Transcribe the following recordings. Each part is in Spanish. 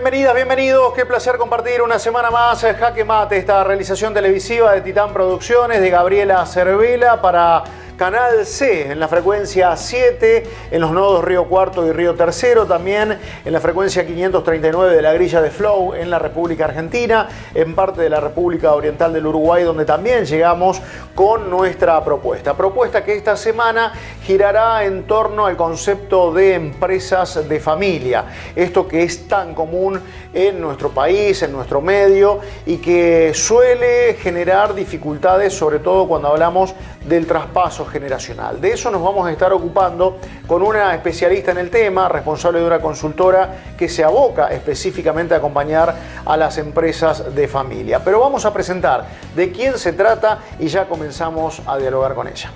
Bienvenidas, bienvenidos. Qué placer compartir una semana más Jaque Mate, esta realización televisiva de Titán Producciones de Gabriela Cervela para Canal C, en la frecuencia 7, en los nodos Río Cuarto y Río Tercero, también en la frecuencia 539 de la grilla de Flow en la República Argentina, en parte de la República Oriental del Uruguay, donde también llegamos con nuestra propuesta. Propuesta que esta semana girará en torno al concepto de empresas de familia. Esto que es tan común en nuestro país, en nuestro medio, y que suele generar dificultades, sobre todo cuando hablamos del traspaso generacional. De eso nos vamos a estar ocupando con una especialista en el tema, responsable de una consultora que se aboca específicamente a acompañar a las empresas de familia. Pero vamos a presentar de quién se trata y ya comenzamos a dialogar con ella.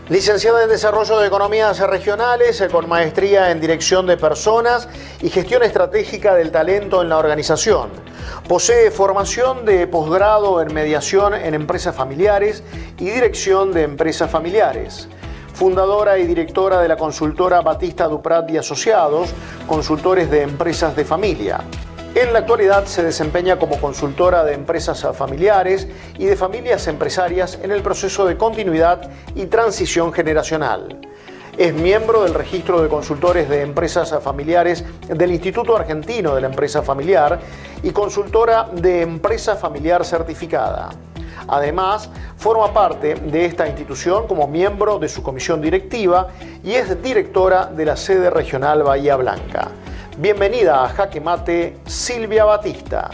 Licenciada en Desarrollo de Economías Regionales, con maestría en Dirección de Personas y Gestión Estratégica del Talento en la Organización. Posee formación de posgrado en Mediación en Empresas Familiares y Dirección de Empresas Familiares. Fundadora y directora de la consultora Batista Duprat y Asociados, consultores de empresas de familia. En la actualidad se desempeña como consultora de empresas familiares y de familias empresarias en el proceso de continuidad y transición generacional. Es miembro del Registro de Consultores de Empresas Familiares del Instituto Argentino de la Empresa Familiar y consultora de Empresa Familiar Certificada. Además, forma parte de esta institución como miembro de su comisión directiva y es directora de la sede regional Bahía Blanca. Bienvenida a Jaque Mate, Silvia Batista.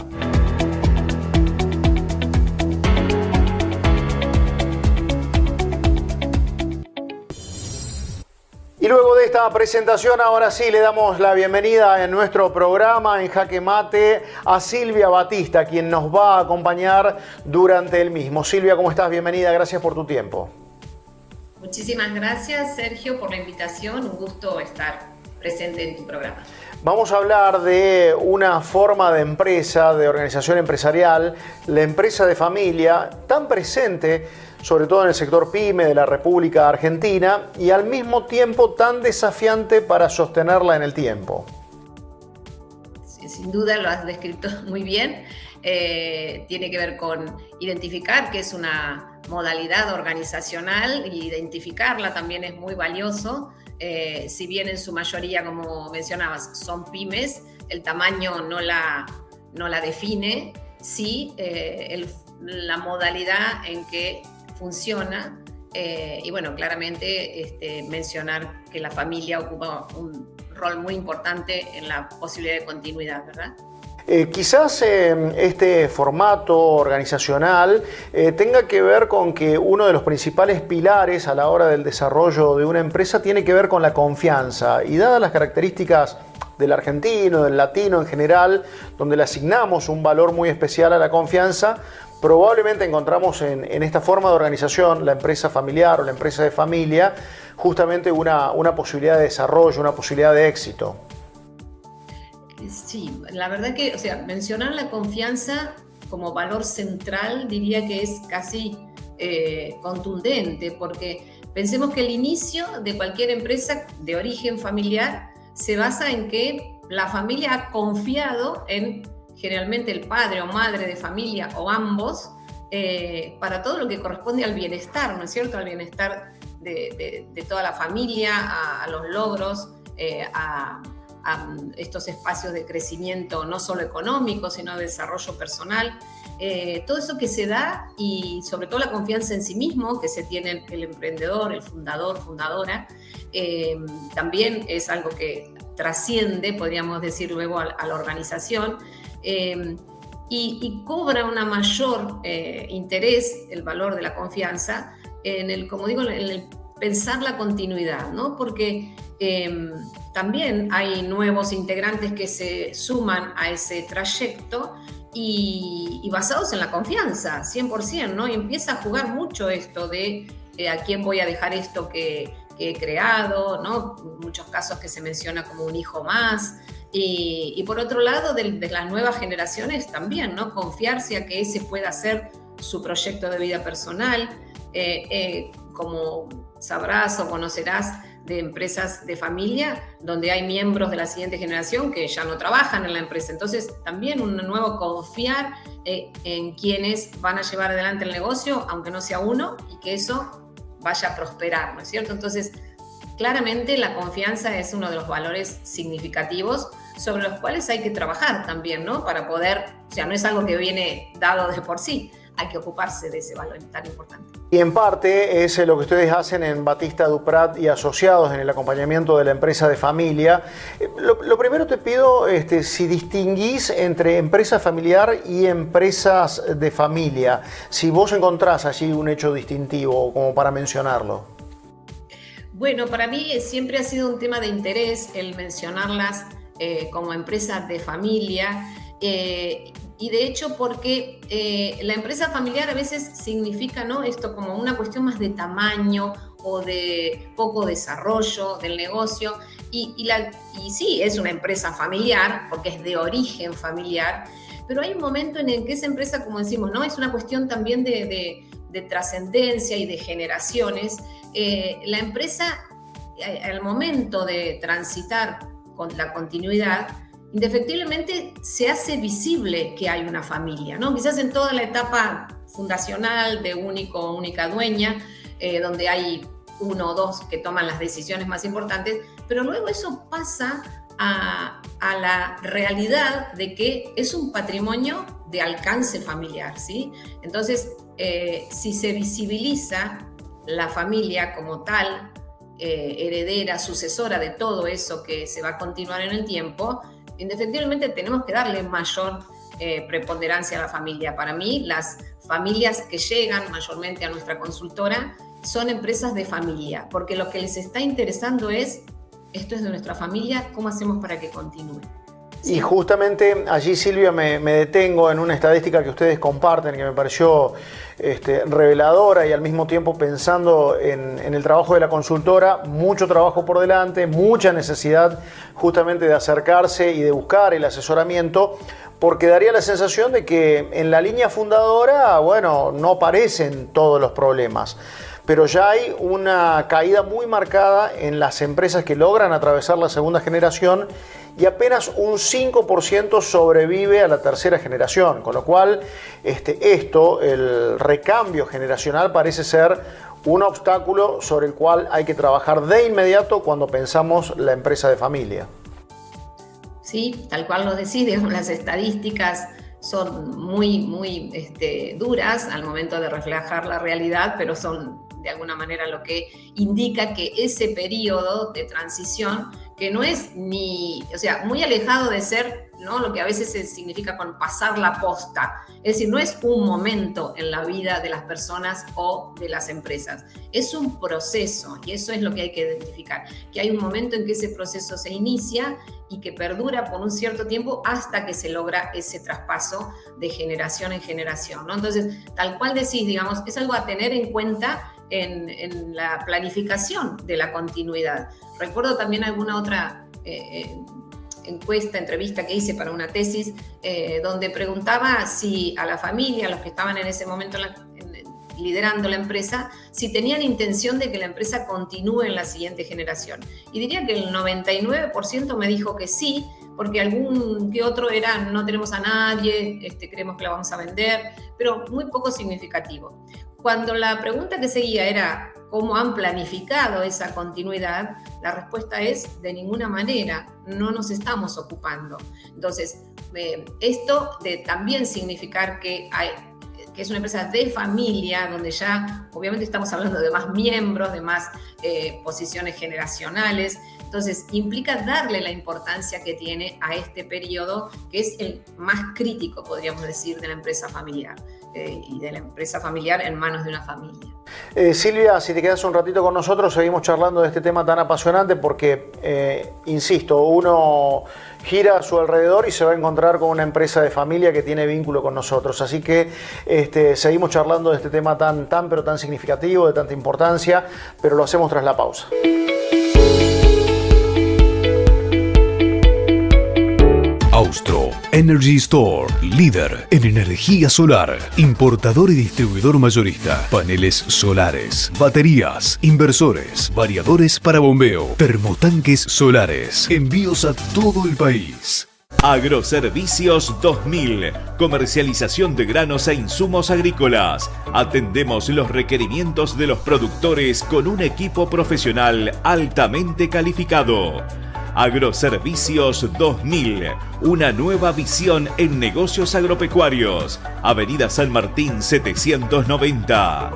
Y luego de esta presentación, ahora sí le damos la bienvenida en nuestro programa en Jaque Mate a Silvia Batista, quien nos va a acompañar durante el mismo. Silvia, ¿cómo estás? Bienvenida, gracias por tu tiempo. Muchísimas gracias, Sergio, por la invitación. Un gusto estar presente en tu programa. Vamos a hablar de una forma de empresa, de organización empresarial, la empresa de familia, tan presente, sobre todo en el sector PYME de la República Argentina, y al mismo tiempo tan desafiante para sostenerla en el tiempo. Sí, sin duda lo has descrito muy bien. Tiene que ver con identificar qué es una modalidad organizacional, y identificarla también es muy valioso. Si bien en su mayoría, como mencionabas, son pymes, el tamaño no la define, sí la modalidad en que funciona, y bueno, claramente mencionar que la familia ocupa un rol muy importante en la posibilidad de continuidad, ¿verdad? Quizás este formato organizacional tenga que ver con que uno de los principales pilares a la hora del desarrollo de una empresa tiene que ver con la confianza, y dadas las características del argentino, del latino en general, donde le asignamos un valor muy especial a la confianza, probablemente encontramos en esta forma de organización, la empresa familiar o la empresa de familia, justamente una posibilidad de desarrollo, una posibilidad de éxito. Sí, la verdad que, mencionar la confianza como valor central diría que es casi contundente, porque pensemos que el inicio de cualquier empresa de origen familiar se basa en que la familia ha confiado en generalmente el padre o madre de familia o ambos para todo lo que corresponde al bienestar, ¿no es cierto? Al bienestar de toda la familia, a los logros, a estos espacios de crecimiento no solo económico, sino de desarrollo personal. Todo eso que se da, y sobre todo la confianza en sí mismo que se tiene el emprendedor, el fundador, fundadora, también es algo que trasciende, podríamos decir luego, a la organización, y cobra una mayor interés, el valor de la confianza, en el, como digo, en el pensar la continuidad, ¿no? Porque también hay nuevos integrantes que se suman a ese trayecto y basados en la confianza, 100%, ¿no? Y empieza a jugar mucho esto de a quién voy a dejar esto que he creado, ¿no? En muchos casos que se menciona como un hijo más. Y por otro lado, de las nuevas generaciones también, ¿no? Confiarse a que ese pueda ser su proyecto de vida personal. Como sabrás o conocerás, de empresas de familia donde hay miembros de la siguiente generación que ya no trabajan en la empresa. Entonces, también un nuevo confiar en quienes van a llevar adelante el negocio, aunque no sea uno, y que eso vaya a prosperar, ¿no es cierto? Entonces, claramente la confianza es uno de los valores significativos sobre los cuales hay que trabajar también, ¿no? Para poder, o sea, no es algo que viene dado de por sí, hay que ocuparse de ese valor tan importante. Y en parte es lo que ustedes hacen en Batista Duprat y Asociados en el acompañamiento de la empresa de familia. Lo primero te pido si distinguís entre empresa familiar y empresas de familia, si vos encontrás allí un hecho distintivo como para mencionarlo. Bueno, para mí siempre ha sido un tema de interés el mencionarlas como empresas de familia. Y de hecho porque la empresa familiar a veces significa, ¿no?, esto como una cuestión más de tamaño o de poco desarrollo del negocio. Y sí, es una empresa familiar porque es de origen familiar, pero hay un momento en el que esa empresa, como decimos, ¿no?, es una cuestión también de trascendencia y de generaciones. La empresa, al momento de transitar con la continuidad, indefectiblemente se hace visible que hay una familia, ¿no? Quizás en toda la etapa fundacional de única dueña, donde hay uno o dos que toman las decisiones más importantes, pero luego eso pasa a la realidad de que es un patrimonio de alcance familiar, ¿sí? Entonces, si se visibiliza la familia como tal, heredera, sucesora de todo eso que se va a continuar en el tiempo, indefectiblemente tenemos que darle mayor preponderancia a la familia. Para mí, las familias que llegan mayormente a nuestra consultora son empresas de familia, porque lo que les está interesando es, esto es de nuestra familia, ¿cómo hacemos para que continúe? Y justamente allí, Silvia, me detengo en una estadística que ustedes comparten que me pareció reveladora y al mismo tiempo pensando en el trabajo de la consultora, mucho trabajo por delante, mucha necesidad justamente de acercarse y de buscar el asesoramiento, porque daría la sensación de que en la línea fundadora, bueno, no aparecen todos los problemas, pero ya hay una caída muy marcada en las empresas que logran atravesar la segunda generación y apenas un 5% sobrevive a la tercera generación, con lo cual el recambio generacional parece ser un obstáculo sobre el cual hay que trabajar de inmediato cuando pensamos la empresa de familia. Sí, tal cual lo decís, las estadísticas son muy duras al momento de reflejar la realidad, pero son de alguna manera lo que indica que ese periodo de transición, que no es muy alejado de ser, ¿no?, lo que a veces significa con pasar la posta, es decir, no es un momento en la vida de las personas o de las empresas, es un proceso, y eso es lo que hay que identificar, que hay un momento en que ese proceso se inicia y que perdura por un cierto tiempo hasta que se logra ese traspaso de generación en generación, ¿no? Entonces, tal cual decís, digamos, es algo a tener en cuenta en la planificación de la continuidad. Recuerdo también alguna otra entrevista que hice para una tesis, donde preguntaba si a la familia, a los que estaban en ese momento liderando la empresa, si tenían intención de que la empresa continúe en la siguiente generación. Y diría que el 99% me dijo que sí, porque algún que otro era no tenemos a nadie, creemos que la vamos a vender, pero muy poco significativo. Cuando la pregunta que seguía era ¿cómo han planificado esa continuidad?, la respuesta es de ninguna manera, no nos estamos ocupando. Entonces, esto de también significar que es una empresa de familia, donde ya obviamente estamos hablando de más miembros, de más posiciones generacionales. Entonces, implica darle la importancia que tiene a este periodo, que es el más crítico, podríamos decir, de la empresa familiar y de la empresa familiar en manos de una familia. Silvia, si te quedas un ratito con nosotros, seguimos charlando de este tema tan apasionante porque, insisto, uno gira a su alrededor y se va a encontrar con una empresa de familia que tiene vínculo con nosotros. Así que seguimos charlando de este tema pero tan significativo, de tanta importancia, pero lo hacemos tras la pausa. Austro, en Energy Store, líder en energía solar, importador y distribuidor mayorista, paneles solares, baterías, inversores, variadores para bombeo, termotanques solares, envíos a todo el país. Agroservicios 2000, comercialización de granos e insumos agrícolas. Atendemos los requerimientos de los productores con un equipo profesional altamente calificado. Agroservicios 2000, una nueva visión en negocios agropecuarios. Avenida San Martín 790.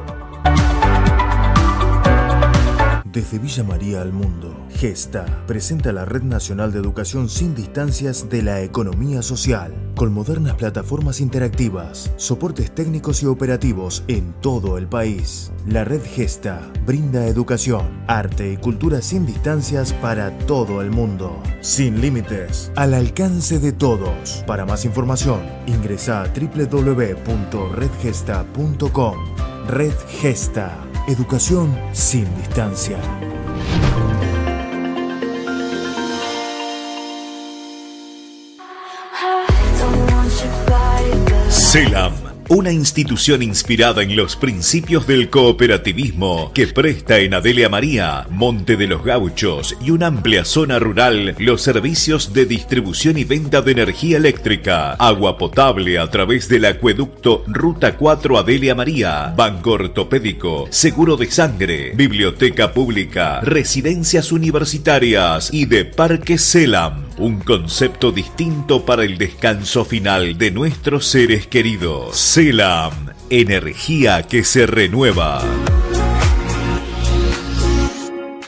Desde Villa María al mundo, Gesta presenta la Red Nacional de Educación sin Distancias de la Economía Social, con modernas plataformas interactivas, soportes técnicos y operativos en todo el país. La Red Gesta brinda educación, arte y cultura sin distancias para todo el mundo, sin límites, al alcance de todos. Para más información, ingresa a www.redgesta.com. Red Gesta. Educación sin distancia. CELAM, una institución inspirada en los principios del cooperativismo que presta en Adelia María, Monte de los Gauchos y una amplia zona rural los servicios de distribución y venta de energía eléctrica, agua potable a través del acueducto Ruta 4 Adelia María, banco ortopédico, seguro de sangre, biblioteca pública, residencias universitarias y de Parque CELAM. Un concepto distinto para el descanso final de nuestros seres queridos. CELAM, energía que se renueva.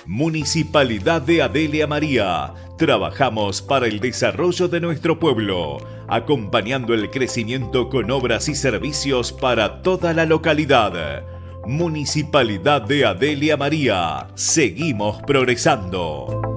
Municipalidad de Adelia María. Trabajamos para el desarrollo de nuestro pueblo, acompañando el crecimiento con obras y servicios para toda la localidad. Municipalidad de Adelia María. Seguimos progresando.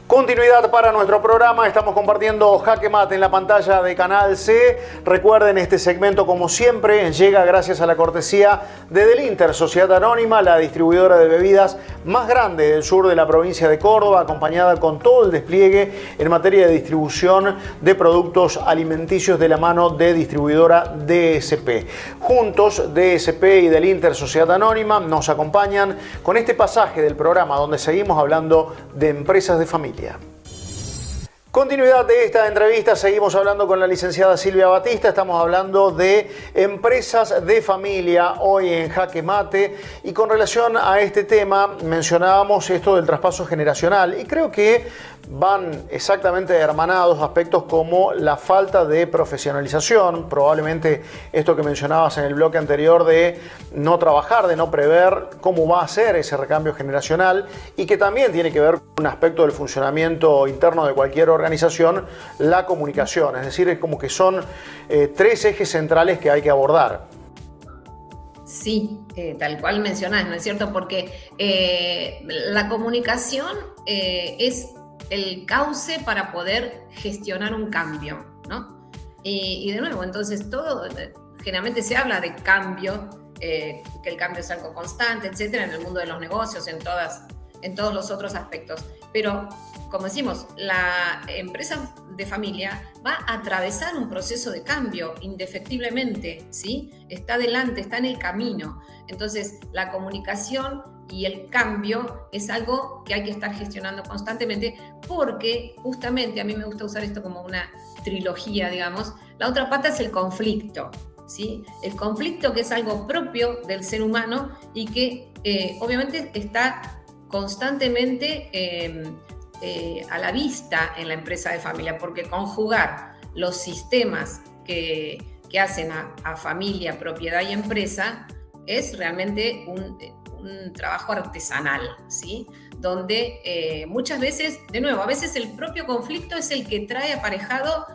Continuidad para nuestro programa, estamos compartiendo Jaque Mate en la pantalla de Canal C. Recuerden, este segmento, como siempre, llega gracias a la cortesía de Delinter, Sociedad Anónima, la distribuidora de bebidas más grande del sur de la provincia de Córdoba, acompañada con todo el despliegue en materia de distribución de productos alimenticios de la mano de distribuidora DSP. Juntos, DSP y Delinter, Sociedad Anónima, nos acompañan con este pasaje del programa donde seguimos hablando de empresas de familia. Continuidad de esta entrevista, seguimos hablando con la licenciada Silvia Batista, estamos hablando de empresas de familia hoy en Jaque Mate, y con relación a este tema mencionábamos esto del traspaso generacional, y creo que van exactamente hermanados aspectos como la falta de profesionalización, probablemente esto que mencionabas en el bloque anterior de no trabajar, de no prever cómo va a ser ese recambio generacional, y que también tiene que ver con un aspecto del funcionamiento interno de cualquier organización, la comunicación. Es decir, es como que son tres ejes centrales que hay que abordar. Sí, tal cual mencionás, ¿no es cierto? Porque la comunicación es el cauce para poder gestionar un cambio, ¿no? Y de nuevo, entonces todo, generalmente se habla de cambio, que el cambio es algo constante, etcétera, en el mundo de los negocios, en todos los otros aspectos. Pero, como decimos, la empresa de familia va a atravesar un proceso de cambio indefectiblemente, ¿sí? Está adelante, está en el camino. Entonces, la comunicación y el cambio es algo que hay que estar gestionando constantemente, porque justamente a mí me gusta usar esto como una trilogía, digamos. La otra pata es el conflicto, ¿sí? El conflicto, que es algo propio del ser humano y que obviamente está constantemente a la vista en la empresa de familia, porque conjugar los sistemas que hacen a familia, propiedad y empresa es realmente un trabajo artesanal, ¿sí? Donde muchas veces, de nuevo, a veces el propio conflicto es el que trae aparejado,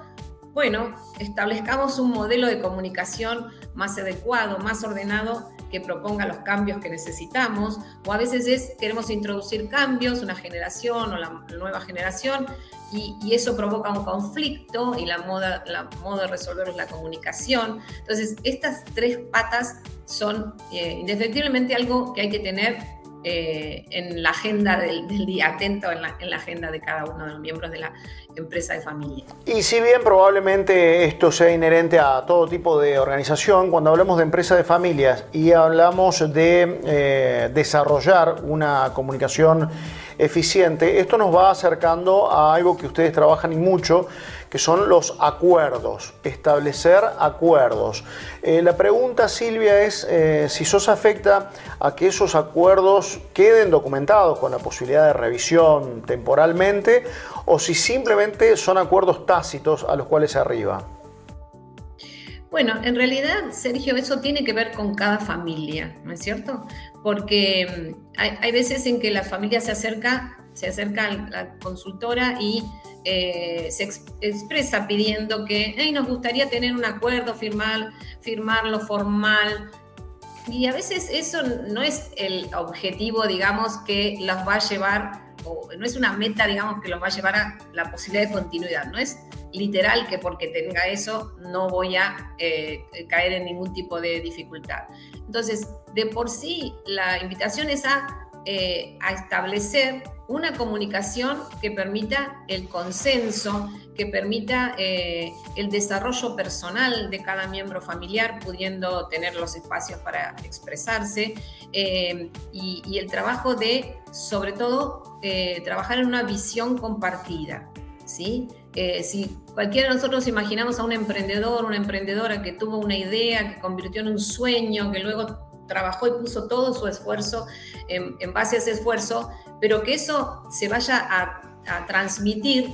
bueno, establezcamos un modelo de comunicación más adecuado, más ordenado, que proponga los cambios que necesitamos, o a veces queremos introducir cambios, una generación o la nueva generación, y eso provoca un conflicto, y la modo de resolverlo es la comunicación. Entonces, estas tres patas son indefectiblemente algo que hay que tener en la agenda del día, atento en la agenda de cada uno de los miembros de la empresa de familia. Y si bien probablemente esto sea inherente a todo tipo de organización, cuando hablamos de empresa de familias y hablamos de desarrollar una comunicación eficiente, esto nos va acercando a algo que ustedes trabajan y mucho, que son los acuerdos, establecer acuerdos. La pregunta, Silvia, es si sos afecta a que esos acuerdos queden documentados con la posibilidad de revisión temporalmente, o si simplemente son acuerdos tácitos a los cuales se arriba. Bueno, en realidad, Sergio, eso tiene que ver con cada familia, ¿no es cierto? Porque hay veces en que la familia se acerca a la consultora y se expresa pidiendo que nos gustaría tener un acuerdo, firmarlo formal. Y a veces eso no es el objetivo, digamos, que los va a llevar, o no es una meta, digamos, que los va a llevar a la posibilidad de continuidad. No es literal que porque tenga eso no voy a caer en ningún tipo de dificultad. Entonces, de por sí, la invitación es a establecer una comunicación que permita el consenso, que permita el desarrollo personal de cada miembro familiar, pudiendo tener los espacios para expresarse, y el trabajo de, sobre todo, trabajar en una visión compartida, ¿sí? Si cualquiera de nosotros imaginamos a un emprendedor, una emprendedora que tuvo una idea, que convirtió en un sueño, que luego trabajó y puso todo su esfuerzo en base a ese esfuerzo, pero que eso se vaya a transmitir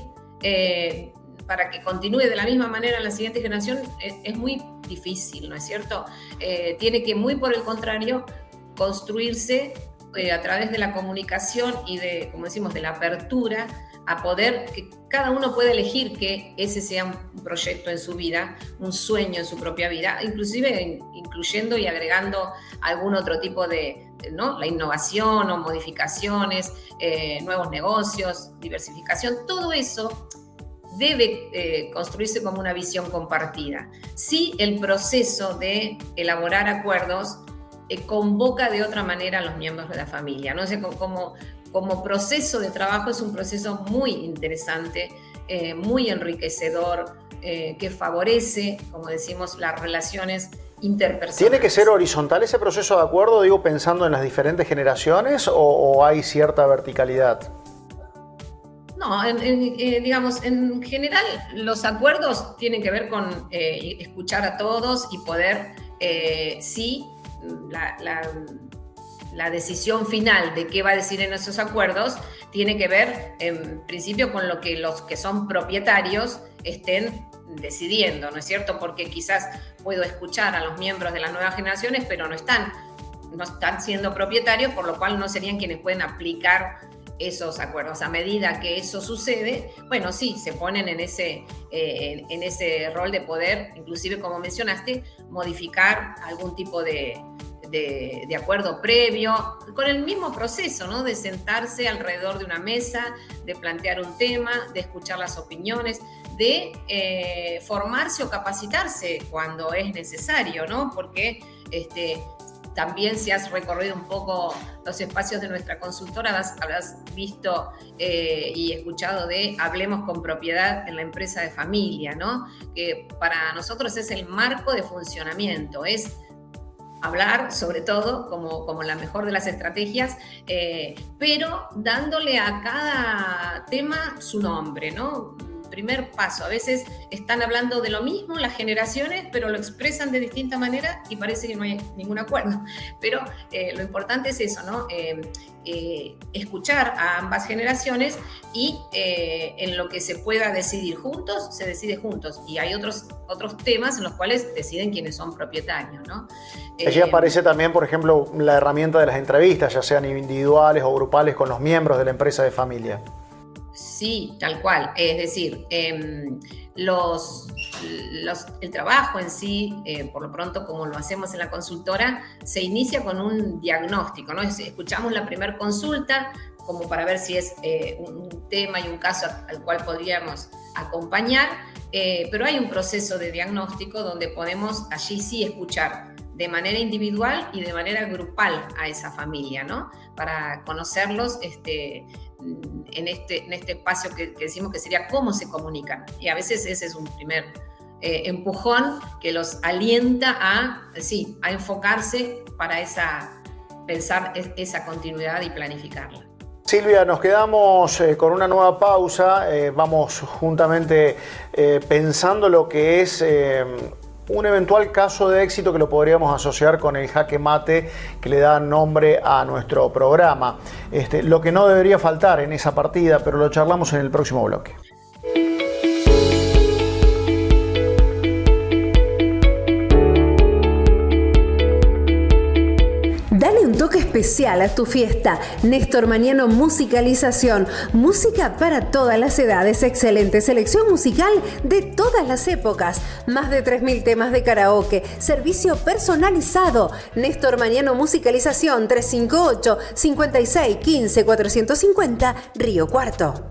para que continúe de la misma manera en la siguiente generación, es muy difícil, ¿no es cierto? Tiene que, muy por el contrario, construirse a través de la comunicación y de, como decimos, de la apertura, a poder que cada uno pueda elegir que ese sea un proyecto en su vida, un sueño en su propia vida, inclusive incluyendo y agregando algún otro tipo de, ¿no? La innovación o modificaciones, nuevos negocios, diversificación, todo eso debe construirse como una visión compartida. Sí, el proceso de elaborar acuerdos convoca de otra manera a los miembros de la familia, ¿no? O sea, como proceso de trabajo es un proceso muy interesante, muy enriquecedor, que favorece, como decimos, las relaciones interpersonales. ¿Tiene que ser horizontal ese proceso de acuerdo, digo, pensando en las diferentes generaciones, o hay cierta verticalidad? No, digamos, en general los acuerdos tienen que ver con escuchar a todos y poder, sí, la decisión final de qué va a decir en esos acuerdos tiene que ver, en principio, con lo que los que son propietarios estén decidiendo, ¿no es cierto? Porque quizás puedo escuchar a los miembros de las nuevas generaciones, pero no están siendo propietarios, por lo cual no serían quienes pueden aplicar esos acuerdos. A medida que eso sucede, bueno, sí, se ponen en ese rol de poder, inclusive, como mencionaste, modificar algún tipo de acuerdo previo, con el mismo proceso, ¿no? De sentarse alrededor de una mesa, de plantear un tema, de escuchar las opiniones, de formarse o capacitarse cuando es necesario, ¿no? Porque también, si has recorrido un poco los espacios de nuestra consultora, habrás visto y escuchado de Hablemos con Propiedad en la empresa de familia, ¿no? Que para nosotros es el marco de funcionamiento, es hablar, sobre todo, como la mejor de las estrategias, pero dándole a cada tema su nombre, ¿no? Primer paso, a veces están hablando de lo mismo las generaciones, pero lo expresan de distinta manera y parece que no hay ningún acuerdo. Pero lo importante es eso, ¿no? Escuchar a ambas generaciones y en lo que se pueda decidir juntos, se decide juntos. Y hay otros temas en los cuales deciden quienes son propietarios, ¿no? Allí aparece también, por ejemplo, la herramienta de las entrevistas, ya sean individuales o grupales con los miembros de la empresa de familia. Sí, tal cual. Es decir, los el trabajo en sí, por lo pronto como lo hacemos en la consultora, se inicia con un diagnóstico, ¿no? Escuchamos la primera consulta como para ver si es un tema y un caso al cual podríamos acompañar, pero hay un proceso de diagnóstico donde podemos allí sí escuchar de manera individual y de manera grupal a esa familia, ¿no? Para conocerlos en este espacio que decimos que sería cómo se comunican. Y a veces ese es un primer empujón que los alienta a enfocarse para pensar esa continuidad y planificarla. Silvia, nos quedamos con una nueva pausa. Vamos juntamente pensando lo que es un eventual caso de éxito que lo podríamos asociar con el jaque mate que le da nombre a nuestro programa. Lo que no debería faltar en esa partida, pero lo charlamos en el próximo bloque. Dale un toque especial a tu fiesta. Néstor Mañano Musicalización. Música para todas las edades. Excelente selección musical de todas las épocas. Más de 3.000 temas de karaoke. Servicio personalizado. Néstor Mañano Musicalización 358-5615-450 Río Cuarto.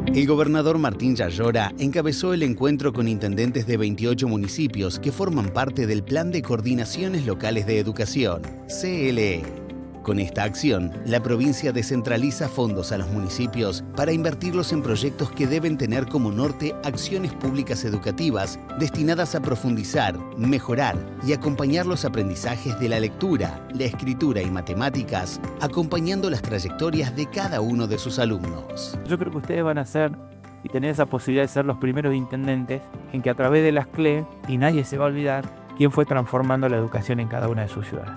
El gobernador Martín Yayora encabezó el encuentro con intendentes de 28 municipios que forman parte del Plan de Coordinaciones Locales de Educación, CLE. Con esta acción, la provincia descentraliza fondos a los municipios para invertirlos en proyectos que deben tener como norte acciones públicas educativas destinadas a profundizar, mejorar y acompañar los aprendizajes de la lectura, la escritura y matemáticas, acompañando las trayectorias de cada uno de sus alumnos. Yo creo que ustedes van a ser y tener esa posibilidad de ser los primeros intendentes en que a través de las CLE, y nadie se va a olvidar quién fue transformando la educación en cada una de sus ciudades.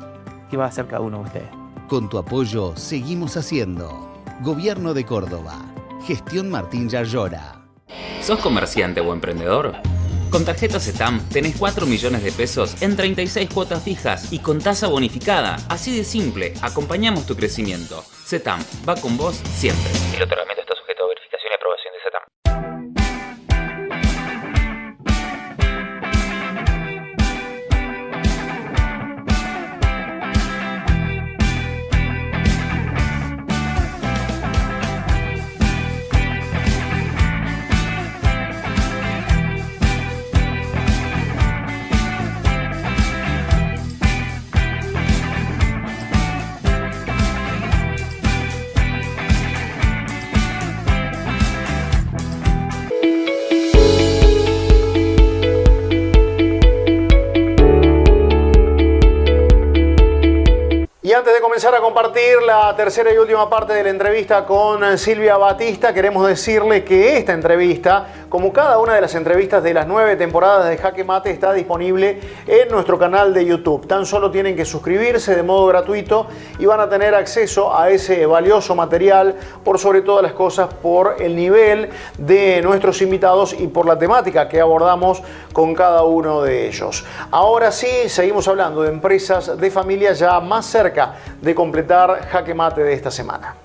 ¿Qué va a hacer cada uno de ustedes? Con tu apoyo, seguimos haciendo. Gobierno de Córdoba. Gestión Martín Yayora. ¿Sos comerciante o emprendedor? Con tarjeta CETAM tenés 4 millones de pesos en 36 cuotas fijas y con tasa bonificada. Así de simple, acompañamos tu crecimiento. CETAM va con vos siempre. El otorgamiento está sujeto a verificación y aprobación de CETAM. Y antes de comenzar a compartir la tercera y última parte de la entrevista con Silvia Batista, queremos decirle que esta entrevista, como cada una de las entrevistas de las 9 temporadas de Jaque Mate, está disponible en nuestro canal de YouTube. Tan solo tienen que suscribirse de modo gratuito y van a tener acceso a ese valioso material, por sobre todas las cosas, por el nivel de nuestros invitados y por la temática que abordamos con cada uno de ellos. Ahora sí, seguimos hablando de empresas de familia, ya más cerca de completar Jaque Mate de esta semana.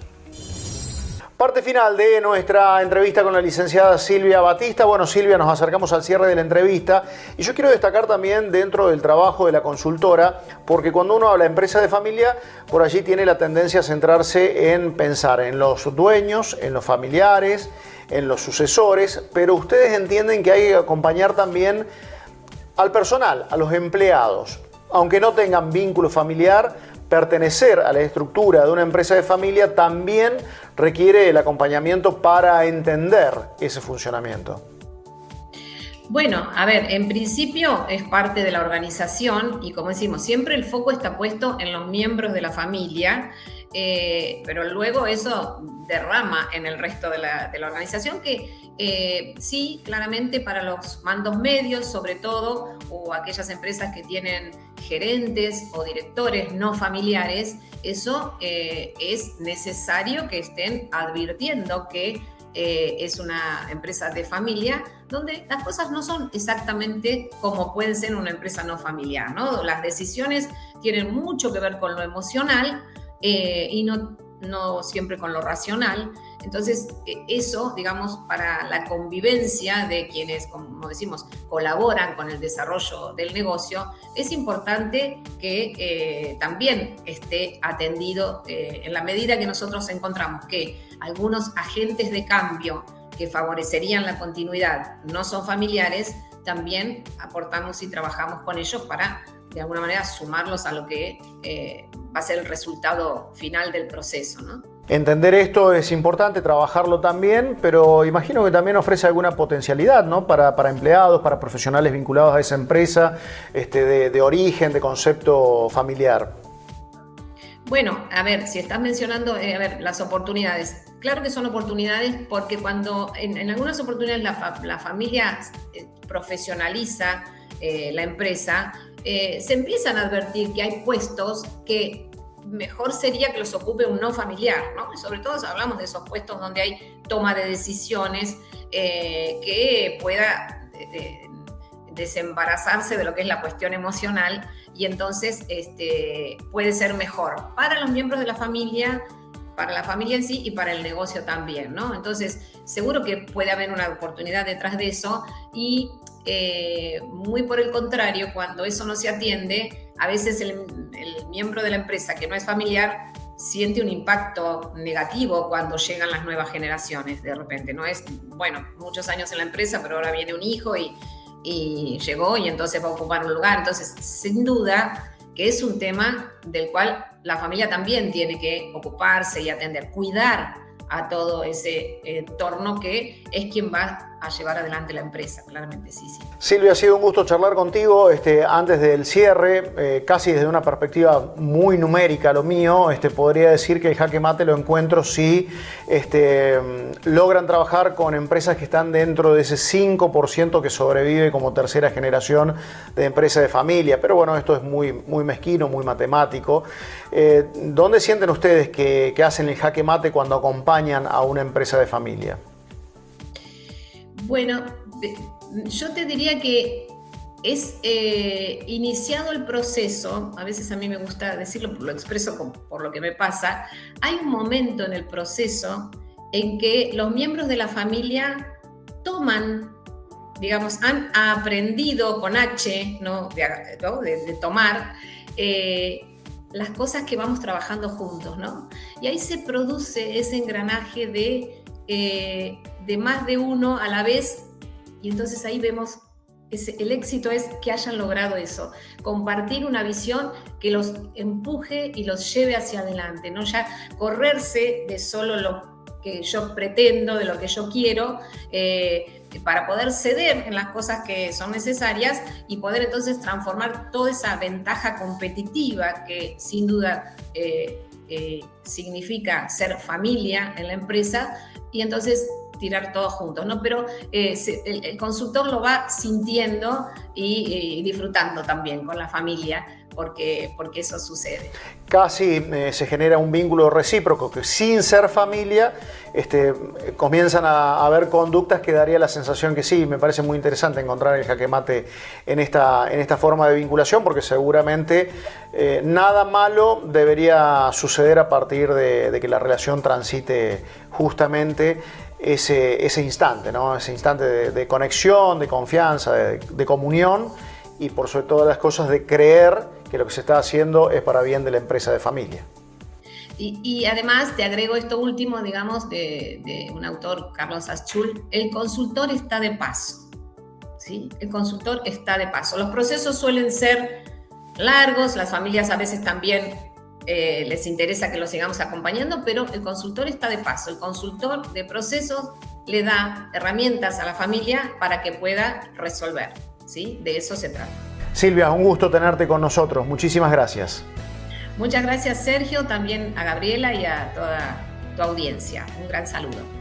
Parte final de nuestra entrevista con la licenciada Silvia Batista. Bueno, Silvia, nos acercamos al cierre de la entrevista y yo quiero destacar también dentro del trabajo de la consultora, porque cuando uno habla de empresa de familia, por allí tiene la tendencia a centrarse en pensar en los dueños, en los familiares, en los sucesores, pero ustedes entienden que hay que acompañar también al personal, a los empleados. Aunque no tengan vínculo familiar, pertenecer a la estructura de una empresa de familia también requiere el acompañamiento para entender ese funcionamiento. Bueno, a ver, en principio es parte de la organización y como decimos, siempre el foco está puesto en los miembros de la familia, pero luego eso derrama en el resto de la organización que sí, claramente para los mandos medios, sobre todo, o aquellas empresas que tienen gerentes o directores no familiares, eso es necesario que estén advirtiendo que es una empresa de familia donde las cosas no son exactamente como pueden ser en una empresa no familiar, ¿no? Las decisiones tienen mucho que ver con lo emocional y no siempre con lo racional. Entonces, eso, digamos, para la convivencia de quienes, como decimos, colaboran con el desarrollo del negocio, es importante que también esté atendido en la medida que nosotros encontramos que algunos agentes de cambio que favorecerían la continuidad no son familiares, también aportamos y trabajamos con ellos para, de alguna manera, sumarlos a lo que va a ser el resultado final del proceso, ¿no? Entender esto es importante, trabajarlo también, pero imagino que también ofrece alguna potencialidad, ¿no? Para empleados, para profesionales vinculados a esa empresa, de origen, de concepto familiar. Bueno, a ver, si estás mencionando las oportunidades, claro que son oportunidades porque cuando en algunas oportunidades la familia profesionaliza la empresa, se empiezan a advertir que hay puestos que mejor sería que los ocupe un no familiar, ¿no? Y sobre todo hablamos de esos puestos donde hay toma de decisiones que pueda desembarazarse de lo que es la cuestión emocional y entonces puede ser mejor para los miembros de la familia, para la familia en sí y para el negocio también, ¿no? Entonces, seguro que puede haber una oportunidad detrás de eso y muy por el contrario, cuando eso no se atiende, a veces el miembro de la empresa que no es familiar siente un impacto negativo cuando llegan las nuevas generaciones de repente. No es, bueno, muchos años en la empresa, pero ahora viene un hijo y llegó y entonces va a ocupar un lugar. Entonces, sin duda que es un tema del cual la familia también tiene que ocuparse y atender, cuidar a todo ese entorno que es quien va a llevar adelante la empresa, claramente, sí. Silvia, ha sido un gusto charlar contigo antes del cierre, casi desde una perspectiva muy numérica lo mío, podría decir que el jaque mate lo encuentro si logran trabajar con empresas que están dentro de ese 5% que sobrevive como tercera generación de empresa de familia, pero bueno, esto es muy, muy mezquino, muy matemático. ¿Dónde sienten ustedes que hacen el jaque mate cuando acompañan a una empresa de familia? Bueno, yo te diría que es iniciado el proceso, a veces a mí me gusta decirlo, lo expreso por lo que me pasa, hay un momento en el proceso en que los miembros de la familia toman, digamos, han aprendido con H, ¿no? de tomar las cosas que vamos trabajando juntos, ¿no? Y ahí se produce ese engranaje de más de uno a la vez, y entonces ahí vemos, el éxito es que hayan logrado eso, compartir una visión que los empuje y los lleve hacia adelante, no ya correrse de solo lo que yo pretendo, de lo que yo quiero, para poder ceder en las cosas que son necesarias y poder entonces transformar toda esa ventaja competitiva que sin duda significa ser familia en la empresa, y entonces tirar todos juntos, ¿no? Pero el consultor lo va sintiendo y disfrutando también con la familia, porque eso sucede. Casi se genera un vínculo recíproco que sin ser familia comienzan a haber conductas que daría la sensación que sí. Me parece muy interesante encontrar el jaque mate en esta forma de vinculación, porque seguramente nada malo debería suceder a partir de que la relación transite justamente ese instante, ¿no? Ese instante de conexión, de confianza, de comunión y por sobre todas las cosas de creer que lo que se está haciendo es para bien de la empresa de familia. Y además te agrego esto último, digamos, de un autor, Carlos Aschul, el consultor está de paso, ¿sí? El consultor está de paso. Los procesos suelen ser largos, las familias a veces también les interesa que los sigamos acompañando, pero el consultor está de paso. El consultor de procesos le da herramientas a la familia para que pueda resolver, ¿sí? De eso se trata. Silvia, un gusto tenerte con nosotros. Muchísimas gracias. Muchas gracias, Sergio, también a Gabriela y a toda tu audiencia. Un gran saludo.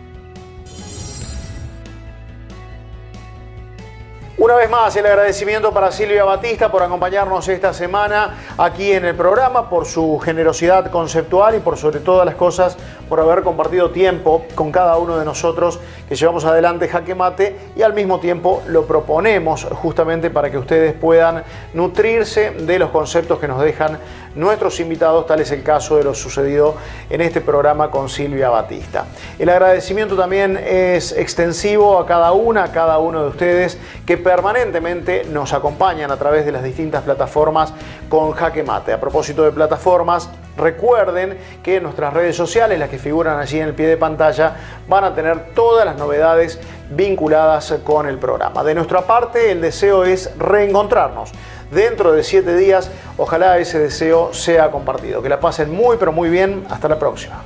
Una vez más, el agradecimiento para Silvia Batista por acompañarnos esta semana aquí en el programa, por su generosidad conceptual y por sobre todas las cosas, por haber compartido tiempo con cada uno de nosotros que llevamos adelante Jaque Mate y al mismo tiempo lo proponemos justamente para que ustedes puedan nutrirse de los conceptos que nos dejan nuestros invitados, tal es el caso de lo sucedido en este programa con Silvia Batista. El agradecimiento también es extensivo a cada uno de ustedes que permanentemente nos acompañan a través de las distintas plataformas con Jaque Mate. A propósito de plataformas, recuerden que en nuestras redes sociales, las que figuran allí en el pie de pantalla, van a tener todas las novedades vinculadas con el programa. De nuestra parte, el deseo es reencontrarnos dentro de 7 días. Ojalá ese deseo sea compartido. Que la pasen muy, pero muy bien. Hasta la próxima.